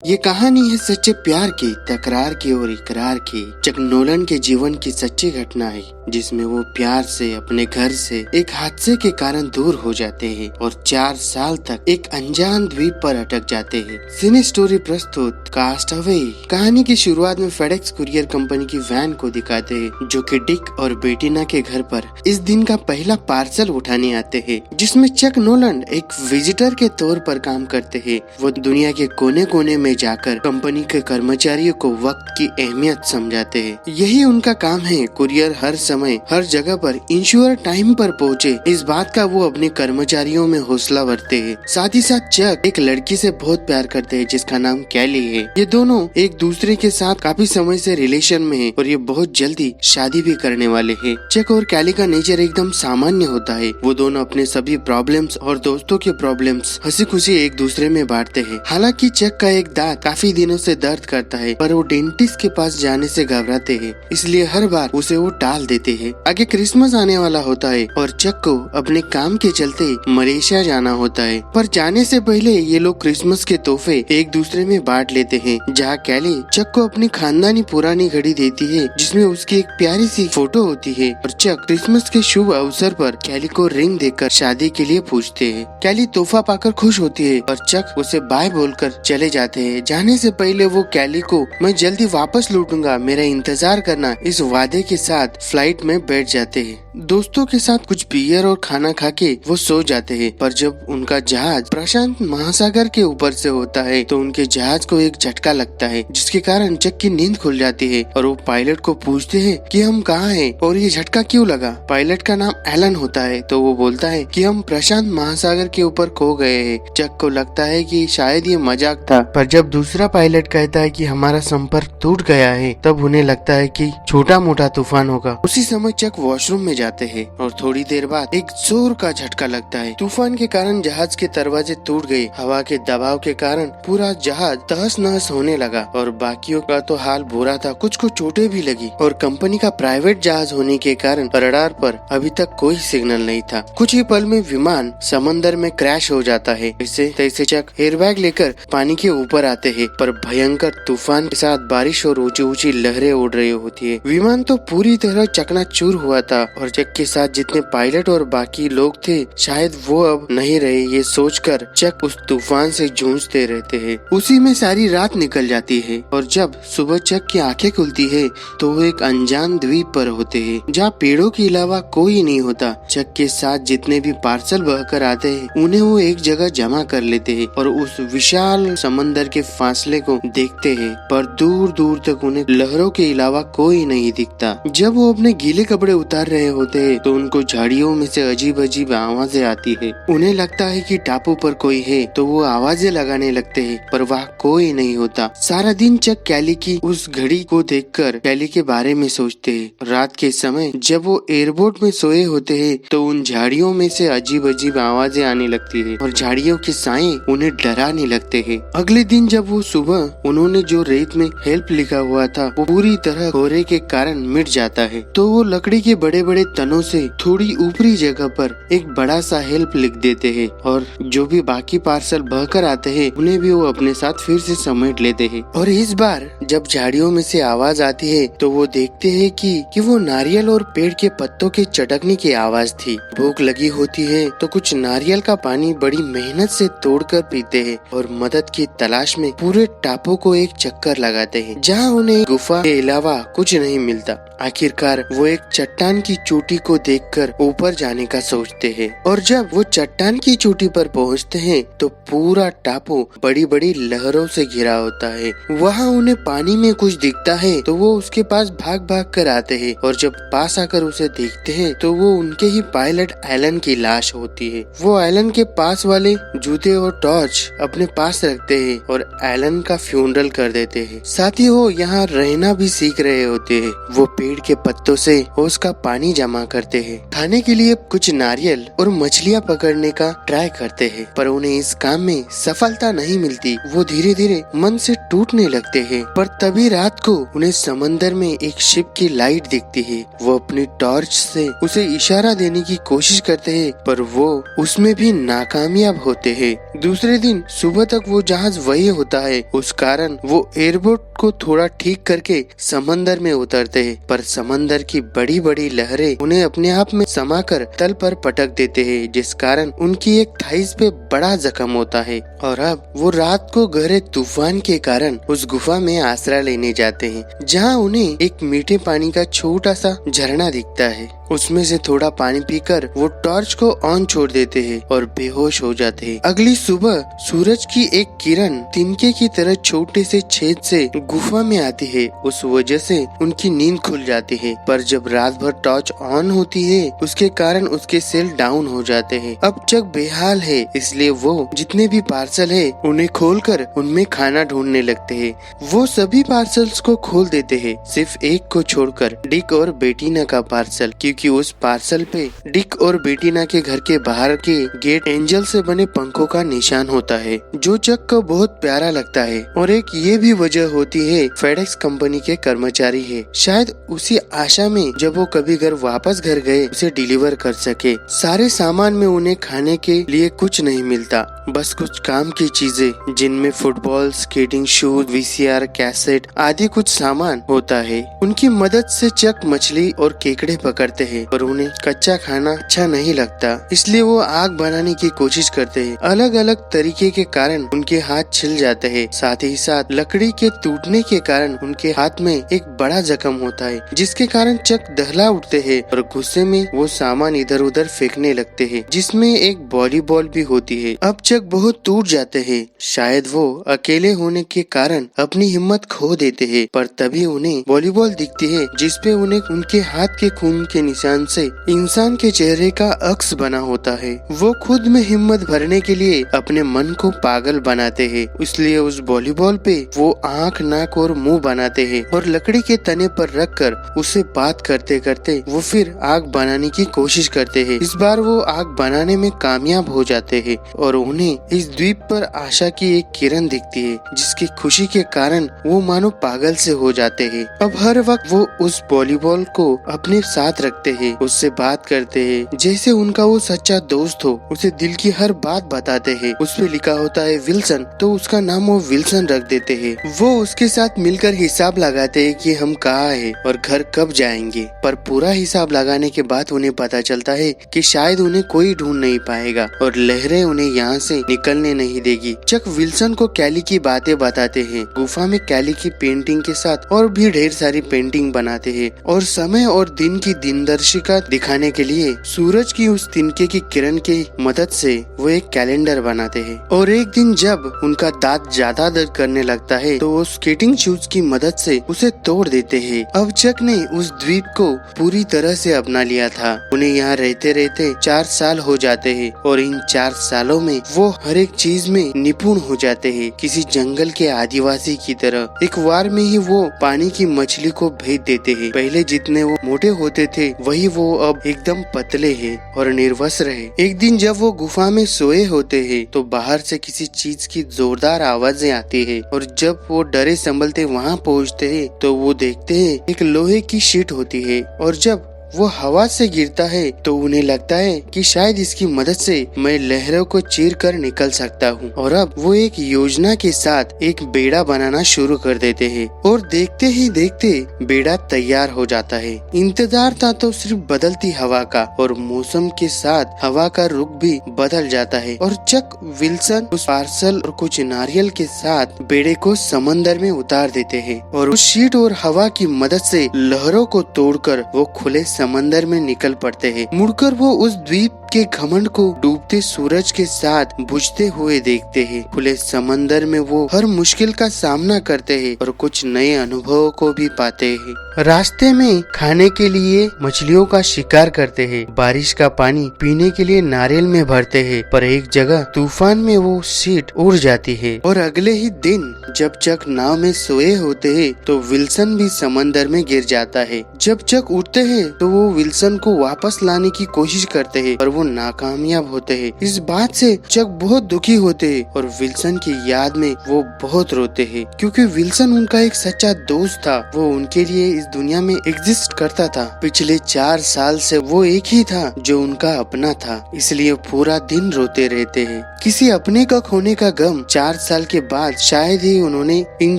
ये कहानी है सच्चे प्यार की, तकरार की और इकरार की। चक नोलन के जीवन की सच्ची घटना है जिसमें वो प्यार से अपने घर से एक हादसे के कारण दूर हो जाते हैं और 4 साल तक एक अनजान द्वीप पर अटक जाते हैं। सिने स्टोरी प्रस्तुत कास्ट अवे। कहानी की शुरुआत में फेडेक्स कुरियर कंपनी की वैन को दिखाते हैं जो कि डिक और बेटिना के घर पर इस दिन का पहला पार्सल उठाने आते हैं, जिसमें चक नोलन एक विजिटर के तौर पर काम करते हैं। वो दुनिया के कोने कोने में जाकर कंपनी के कर्मचारियों को वक्त की अहमियत समझाते हैं। यही उनका काम है। कुरियर हर समय हर जगह पर इंश्योर टाइम पर पहुँचे, इस बात का वो अपने कर्मचारियों में हौसला भरते हैं। साथ ही साथ चक एक लड़की से बहुत प्यार करते हैं जिसका नाम कैली है। ये दोनों एक दूसरे के साथ काफी समय से रिलेशन में है और ये बहुत जल्दी शादी भी करने वाले हैं। चक और कैली का नेचर एकदम सामान्य होता है। वो दोनों अपने सभी प्रॉब्लम्स और दोस्तों के प्रॉब्लम्स हंसी खुशी एक दूसरे में बांटते हैं। हालांकि चक का एक दांत काफी दिनों से दर्द करता है, पर वो डेंटिस्ट के पास जाने से घबराते हैं, इसलिए हर बार उसे वो टाल देते हैं। आगे क्रिसमस आने वाला होता है और चक को अपने काम के चलते मलेशिया जाना होता है, पर जाने से पहले ये लोग क्रिसमस के तोहफे एक दूसरे में बांट लेते हैं। जहाँ कैली चक को अपनी खानदानी पुरानी घड़ी देती है जिसमें उसकी एक प्यारी सी फोटो होती है और चक क्रिसमस के शुभ अवसर पर कैली को रिंग देकर शादी के लिए पूछते हैं। कैली तोहफा पाकर खुश होती है और चक उसे बाय बोलकर चले जाते हैं। जाने से पहले वो कैली को मैं जल्दी वापस लौटूंगा, मेरा इंतजार करना, इस वादे के साथ फ्लाइट में बैठ जाते हैं। दोस्तों के साथ कुछ बियर और खाना खा के वो सो जाते हैं, पर जब उनका जहाज प्रशांत महासागर के ऊपर से होता है तो उनके जहाज को एक झटका लगता है जिसके कारण चक की नींद खुल जाती है और वो पायलट को पूछते हैं कि हम कहाँ हैं और ये झटका क्यों लगा। पायलट का नाम एलन होता है तो वो बोलता है कि हम प्रशांत महासागर के ऊपर खो गए हैं। चक को लगता है कि शायद ये मजाक था, पर जब दूसरा पायलट कहता है कि हमारा संपर्क टूट गया है तब उन्हें लगता है कि छोटा मोटा तूफान होगा। उसी समय चक वॉशरूम में जाते हैं और थोड़ी देर बाद एक जोर का झटका लगता है। तूफान के कारण जहाज के दरवाजे टूट गए। हवा के दबाव के कारण पूरा जहाज तहस नहस होने लगा और बाकियों का तो हाल बुरा था, कुछ को चोटें भी लगी। और कंपनी का प्राइवेट जहाज होने के कारण रडार पर अभी तक कोई सिग्नल नहीं था। कुछ ही पल में विमान समंदर में क्रैश हो जाता है। इससे तैसे चक एयरबैग लेकर पानी के ऊपर आते हैं, पर भयंकर तूफान के साथ बारिश और ऊंची ऊंची लहरें उड़ रही होती है। विमान तो पूरी तरह चकनाचूर हुआ था और चक के साथ जितने पायलट और बाकी लोग थे शायद वो अब नहीं रहे। ये सोचकर चक उस तूफान से जूझते रहते हैं। उसी में सारी रात निकल जाती है और जब सुबह चक की आंखें खुलती है तो वो एक अनजान द्वीप पर होते हैं जहाँ पेड़ों के अलावा कोई नहीं होता। चक के साथ जितने भी पार्सल बहकर आते हैं उन्हें वो एक जगह जमा कर लेते हैं और उस विशाल समंदर के फासले को देखते हैं, पर दूर दूर तक उन्हें लहरों के अलावा कोई नहीं दिखता। जब वो अपने गीले कपड़े उतार रहे होते हैं तो उनको झाड़ियों में से अजीब अजीब आवाजें आती है। उन्हें लगता है कि टापू पर कोई है तो वो आवाजें लगाने लगते हैं, पर वहाँ कोई नहीं होता। सारा दिन चक कैली की उस घड़ी को देखकर कैली के बारे में सोचते हैं। रात के समय जब वो एयरपोर्ट में सोए होते हैं तो उन झाड़ियों में से अजीब अजीब आवाजें आने लगती है और झाड़ियों के साए उन्हें डराने लगते हैं। अगले दिन जब वो सुबह उन्होंने जो रेत में हेल्प लिखा हुआ था वो पूरी तरह कोहरे के कारण मिट जाता है, तो वो लकड़ी के बड़े बड़े तनों से थोड़ी ऊपरी जगह पर एक बड़ा सा हेल्प लिख देते हैं और जो भी बाकी पार्सल बहकर आते हैं उन्हें भी वो अपने साथ फिर से समेट लेते हैं। और इस बार जब झाड़ियों में से आवाज आती है तो वो देखते हैं कि वो नारियल और पेड़ के पत्तों के चटकने की आवाज थी। भूख लगी होती है तो कुछ नारियल का पानी बड़ी मेहनत से तोड़कर पीते हैं और मदद की तलाश में पूरे टापू को एक चक्कर लगाते हैं जहाँ उन्हें गुफा के अलावा कुछ नहीं मिलता। आखिरकार वो एक चट्टान की चोटी को देखकर ऊपर जाने का सोचते हैं और जब वो चट्टान की चोटी पर पहुंचते हैं तो पूरा टापू बड़ी बड़ी लहरों से घिरा होता है। वहाँ उन्हें पानी में कुछ दिखता है तो वो उसके पास भाग भाग कर आते हैं और जब पास आकर उसे देखते हैं तो वो उनके ही पायलट एलन की लाश होती है। वो एलन के पास वाले जूते और टॉर्च अपने पास रखते हैं और एलन का फ्यूनरल कर देते हैं। साथ ही वो यहाँ रहना भी सीख रहे होते हैं। वो पेड़ के पत्तों से ओस का पानी जमा जमा करते हैं। खाने के लिए कुछ नारियल और मछलियाँ पकड़ने का ट्राई करते हैं, पर उन्हें इस काम में सफलता नहीं मिलती। वो धीरे धीरे मन से टूटने लगते हैं। पर तभी रात को उन्हें समंदर में एक शिप की लाइट दिखती है। वो अपनी टॉर्च से उसे इशारा देने की कोशिश करते हैं, पर वो उसमें भी नाकामयाब होते हैं। दूसरे दिन सुबह तक वो जहाज वही होता है। उस कारण वो एयरबोट को थोड़ा ठीक करके समंदर में उतरते हैं, पर समंदर की बड़ी बड़ी लहरें उन्हें अपने आप में समाकर तल पर पटक देते हैं, जिस कारण उनकी एक थाइस पे बड़ा जख्म होता है। और अब वो रात को गहरे तूफान के कारण उस गुफा में आसरा लेने जाते हैं, जहाँ उन्हें एक मीठे पानी का छोटा सा झरना दिखता है। उसमें से थोड़ा पानी पीकर वो टॉर्च को ऑन छोड़ देते हैं और बेहोश हो जाते हैं। अगली सुबह सूरज की एक किरण तिनके की तरह छोटे से छेद से गुफा में आती है। उस वजह से उनकी नींद खुल जाती है, पर जब रात भर टॉर्च ऑन होती है उसके कारण उसके सेल डाउन हो जाते हैं। अब चक बेहाल है, इसलिए वो जितने भी पार्सल है उन्हें खोलकर उनमें खाना ढूंढने लगते हैं। वो सभी पार्सल्स को खोल देते हैं, सिर्फ एक को छोड़कर, डिक और बेटीना का पार्सल, क्योंकि उस पार्सल पे डिक और बेटीना के घर के बाहर के गेट एंजल से बने पंखों का निशान होता है, जो चक को बहुत प्यारा लगता है। और एक ये भी वजह होती है फेडेक्स कंपनी के कर्मचारी है, शायद उसी आशा में जब वो कभी वापस घर गए उसे डिलीवर कर सके। सारे सामान में उन्हें खाने के लिए कुछ नहीं मिलता, बस कुछ काम की चीजें, जिनमें football, skating shoes, VCR, cassette आदि कुछ सामान होता है। उनकी मदद से चक मछली और केकड़े पकड़ते हैं, पर उन्हें कच्चा खाना अच्छा नहीं लगता, इसलिए वो आग बनाने की कोशिश करते हैं। अलग अलग तरीके के कारण उनके हाथ छिल जाते हैं, साथ ही साथ लकड़ी के टूटने के कारण उनके हाथ में एक बड़ा जख्म होता है, जिसके कारण चक दहला उठते हैं और गुस्से में वो सामान इधर उधर फेंकने लगते हैं, जिसमें एक वॉलीबॉल भी होती है। अब चक बहुत टूट जाते हैं, शायद वो अकेले होने के कारण अपनी हिम्मत खो देते हैं, पर तभी उन्हें वॉलीबॉल दिखती है, जिसपे उन्हें उनके हाथ के खून के निशान से इंसान के चेहरे का अक्स बना होता है। वो खुद में हिम्मत भरने के लिए अपने मन को पागल बनाते हैं, इसलिए उस वॉलीबॉल पे वो आँख, नाक और मुंह बनाते हैं और लकड़ी के तने पर रखकर उससे बात करते करते वो फिर आग बनाने की कोशिश करते हैं। इस बार वो आग बनाने में कामयाब हो जाते हैं और उन्हें इस द्वीप पर आशा की एक किरण दिखती है, जिसकी खुशी के कारण वो मानो पागल से हो जाते हैं। अब हर वक्त वो उस वॉलीबॉल को अपने साथ रखते हैं, उससे बात करते हैं जैसे उनका वो सच्चा दोस्त हो, उसे दिल की हर बात बताते हैं। उस पे लिखा होता है विल्सन, तो उसका नाम वो विल्सन रख देते हैं। वो उसके साथ मिलकर हिसाब लगाते हैं कि हम कहाँ हैं और घर कब जाएंगे, पर पूरा हिसाब लगाने के बाद उन्हें पता चलता है कि शायद उन्हें कोई ढूंढ नहीं पाएगा और लहरें उन्हें यहाँ से निकलने नहीं देगी। चक विल्सन को कैली की बातें बताते हैं, गुफा में कैली की पेंटिंग के साथ और भी ढेर सारी पेंटिंग बनाते हैं और समय और दिन की दिनदर्शिका दिखाने के लिए सूरज की उस तिनके की किरण की मदद से वो एक कैलेंडर बनाते हैं। और एक दिन जब उनका दांत ज्यादा दर्द करने लगता है तो वो स्केटिंग शूज की मदद से उसे तोड़ देते हैं। अब चक ने उस द्वीप को पूरी तरह से अपना लिया था। उन्हें यहाँ रहते रहते 4 साल हो जाते हैं और इन 4 सालों में वो हर एक चीज में निपुण हो जाते हैं, किसी जंगल के आदिवासी की तरह। एक बार में ही वो पानी की मछली को भेज देते हैं। पहले जितने वो मोटे होते थे वही वो अब एकदम पतले हैं और निर्वस्त्र रहे। एक दिन जब वो गुफा में सोए होते हैं तो बाहर से किसी चीज की जोरदार आवाजें आती है और जब वो डरे संभलते वहाँ पहुँचते हैं तो वो देखते हैं एक लोहे की शीट होती है और जब वो हवा से गिरता है तो उन्हें लगता है कि शायद इसकी मदद से मैं लहरों को चीर कर निकल सकता हूँ। और अब वो एक योजना के साथ एक बेड़ा बनाना शुरू कर देते हैं और देखते ही देखते बेड़ा तैयार हो जाता है। इंतजार था तो सिर्फ बदलती हवा का और मौसम के साथ हवा का रुख भी बदल जाता है और चक विल्सन उस पार्सल और कुछ नारियल के साथ बेड़े को समंदर में उतार देते हैं और उस शीट और हवा की मदद से लहरों को तोड़कर वो खुले समंदर में निकल पड़ते हैं। मुड़कर वो उस द्वीप के घमंड को डूब उगते सूरज के साथ बुझते हुए देखते हैं। खुले समंदर में वो हर मुश्किल का सामना करते हैं और कुछ नए अनुभवों को भी पाते हैं। रास्ते में खाने के लिए मछलियों का शिकार करते हैं। बारिश का पानी पीने के लिए नारियल में भरते हैं, पर एक जगह तूफान में वो सीट उड़ जाती है। और अगले ही दिन जब चक नाव में सोए होते हैं तो विल्सन भी समंदर में गिर जाता है। जब चक उठते हैं तो वो विल्सन को वापस लाने की कोशिश करते हैं, पर वो नाकामयाब होते हैं। इस बात से चक बहुत दुखी होते हैं और विल्सन की याद में वो बहुत रोते हैं, क्योंकि विल्सन उनका एक सच्चा दोस्त था। वो उनके लिए इस दुनिया में एग्जिस्ट करता था। पिछले 4 साल से वो एक ही था जो उनका अपना था, इसलिए पूरा दिन रोते रहते हैं। किसी अपने का खोने का गम 4 साल के बाद शायद ही उन्होंने इन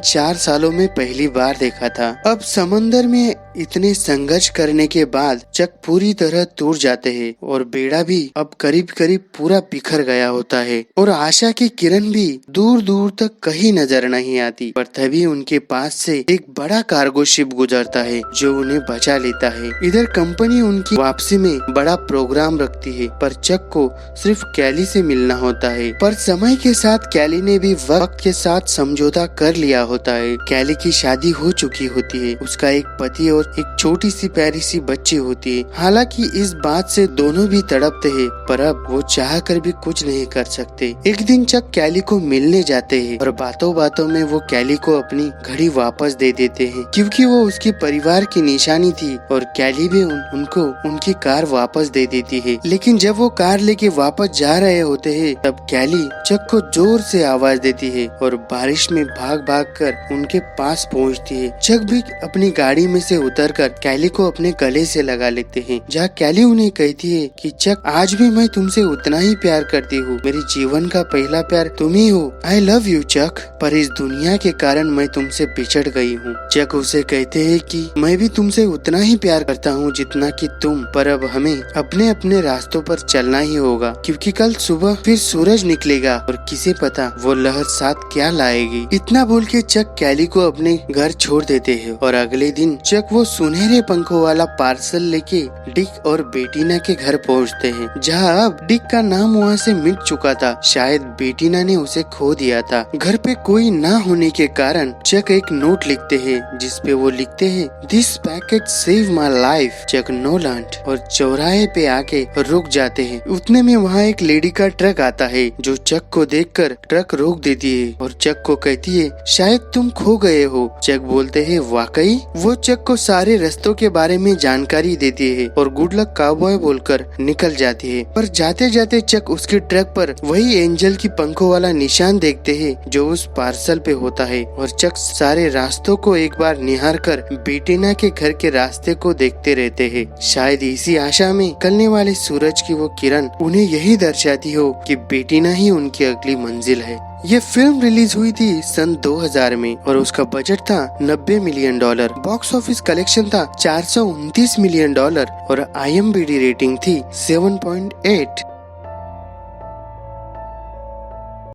4 सालों में पहली बार देखा था। अब समंदर में इतने संघर्ष करने के बाद चक पूरी तरह टूट जाते हैं और बेड़ा भी अब करीब करीब पूरा बिखर गया होता है और आशा की किरण भी दूर दूर तक कहीं नजर नहीं आती। पर तभी उनके पास से एक बड़ा कार्गो शिप गुजरता है जो उन्हें बचा लेता है। इधर कंपनी उनकी वापसी में बड़ा प्रोग्राम रखती है, पर चक को सिर्फ कैली से मिलना होता है। पर समय के साथ कैली ने भी वक्त के साथ समझौता कर लिया होता है। कैली की शादी हो चुकी होती है, उसका एक पति और एक छोटी सी प्यारी सी बच्ची होती है। हालांकि इस बात से दोनों भी तड़पते हैं, पर अब वो चाह कर भी कुछ नहीं कर सकते। एक दिन चक कैली को मिलने जाते हैं और बातों बातों में वो कैली को अपनी घड़ी वापस दे देते हैं, क्योंकि वो उसके परिवार की निशानी थी। और कैली भी उनको उनकी कार वापस दे देती है। लेकिन जब वो कार लेके वापस जा रहे होते हैं तब कैली चक को जोर से आवाज देती है और बारिश में भाग भाग कर उनके पास पहुँचती है। चक भी अपनी गाड़ी में से उतरकर कैली को अपने गले से लगा लेते हैं, जहाँ कैली उन्हें कहती है कि चक, आज भी मैं तुमसे उतना ही प्यार करती हूँ। मेरे जीवन का पहला प्यार तुम ही हो। आई लव यू चक, पर इस दुनिया के कारण मैं तुमसे बिछड़ गई हूँ। चक उसे कहते हैं कि मैं भी तुमसे उतना ही प्यार करता हूँ जितना कि तुम, पर अब हमें अपने अपने रास्तों पर चलना ही होगा, क्योंकि कल सुबह फिर सूरज निकलेगा और किसे पता वो लहर साथ क्या लाएगी। इतना बोल के चक कैली को अपने घर छोड़ देते हैं और अगले दिन चक वो सुनहरे पंखों वाला पार्सल लेके डिक और बेटीना के घर पहुंचते हैं, जहां अब डिक का नाम वहां से मिट चुका था। शायद बेटीना ने उसे खो दिया था। घर पे कोई ना होने के कारण चक एक नोट लिखते हैं जिसपे वो लिखते हैं, this packet save my life Chuck Noland, और चौराहे पे आके रुक जाते हैं। उतने में वहाँ एक लेडी का ट्रक आता है जो चक को देखकर ट्रक रोक देती है और चक को कहती है, शायद तुम खो गए हो। चक बोलते हैं, वाकई? वो चक को सारे रास्तों के बारे में जानकारी देती है और गुड लक काउबॉय बोलकर निकल जाती है। पर जाते जाते चक उसके ट्रक पर वही एंजल की पंखों वाला निशान देखते हैं जो उस पार्सल पे होता है और चक सारे रास्तों को एक बार निहार कर बेटीना के घर के रास्ते को देखते रहते हैं। शायद इसी आशा में निकलने वाले सूरज की वो किरण उन्हें यही दर्शाती हो कि बेटीना ही उनकी अगली मंजिल है। ये फिल्म रिलीज हुई थी सन 2000 में और उसका बजट था $90 मिलियन। बॉक्स ऑफिस कलेक्शन था $429 मिलियन और IMDb रेटिंग थी 7.8।